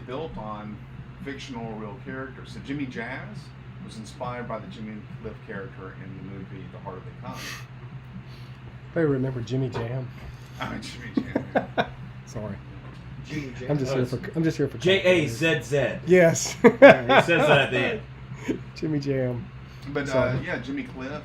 built on fictional or real characters. So Jimmy Jazz was inspired by the Jimmy Cliff character in the movie The Harder They Come. I remember Jimmy Jam. I mean, Jimmy Jam. Sorry. Jimmy Jam. I'm just here for J-A-Z-Z. Yes. He says that at the end. Jimmy Jam. But yeah, Jimmy Cliff.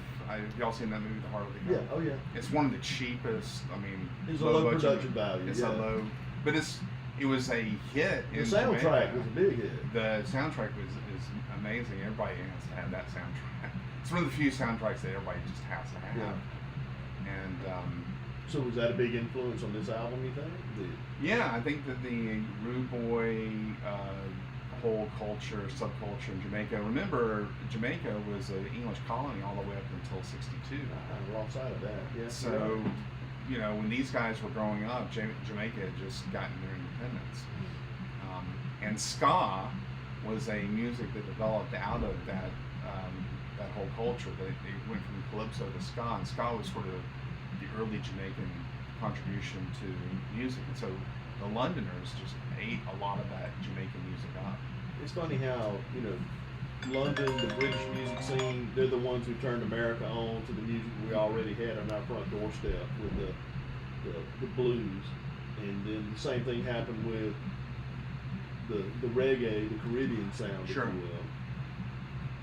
Y'all seen that movie, The Harder They Come? Yeah. Oh yeah. It's one of the cheapest. I mean, It's a low production value. It's yeah. a low, but it was a hit. The in soundtrack Jamaica. was a big hit. The soundtrack is amazing. Everybody has to have that soundtrack. It's one of the few soundtracks that everybody just has to have. Yeah. And So was that a big influence on this album, you think? yeah, I think that the rude boy whole culture, subculture in Jamaica. Remember, Jamaica was an English colony all the way up until '62. I lost sight of that. Yeah. So, you know, when these guys were growing up, Jamaica had just gotten their independence. And ska was a music that developed out of that that whole culture. They went from calypso to ska, and ska was sort of the early Jamaican contribution to music. And so the Londoners just ate a lot of that Jamaican music up. It's funny how, you know, London, the British music scene, they're the ones who turned America on to the music we already had on our front doorstep with the blues. And then the same thing happened with the reggae, the Caribbean sound, Sure. if you will.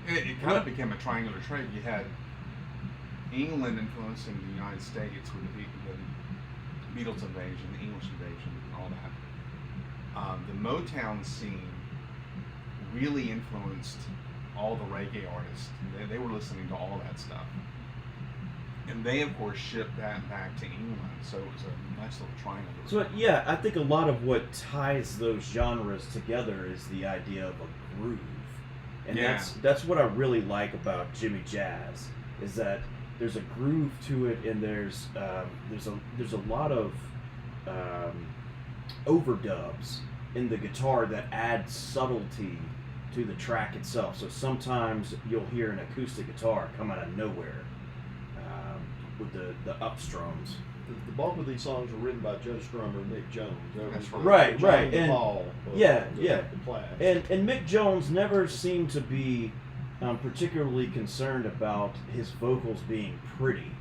It kind of became a triangular trade. You had England influencing the United States with the Beatles invasion, the English invasion, and all that. The Motown scene really influenced all the reggae artists. They were listening to all that stuff. And they, of course, shipped that back to England. So it was a nice little triangle. So yeah, I think a lot of what ties those genres together is the idea of a groove. And that's what I really like about Jimmy Jazz, is that there's a groove to it, and there's a lot of overdubs in the guitar that add subtlety to the track itself. So sometimes you'll hear an acoustic guitar come out of nowhere with the upstrums. The bulk of these songs were written by Joe Strummer and Mick Jones. That's right, right. And The Clash. And Mick Jones never seemed to be particularly concerned about his vocals being pretty.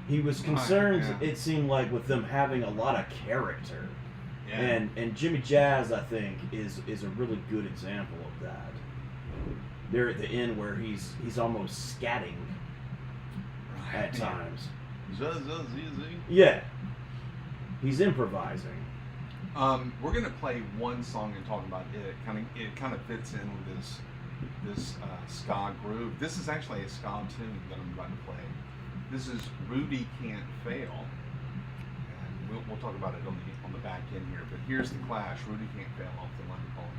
He was concerned, it seemed like, with them having a lot of character. Yeah. And Jimmy Jazz, I think, is a really good example of that. There at the end where he's almost scatting at times. Yeah. He's improvising. We're gonna play one song and talk about it. It kind of fits in with this ska groove. This is actually a ska tune that I'm about to play. This is Rudy Can't Fail, and we'll talk about it on the back end here. But here's the Clash. Rudy Can't Fail off the London Calling.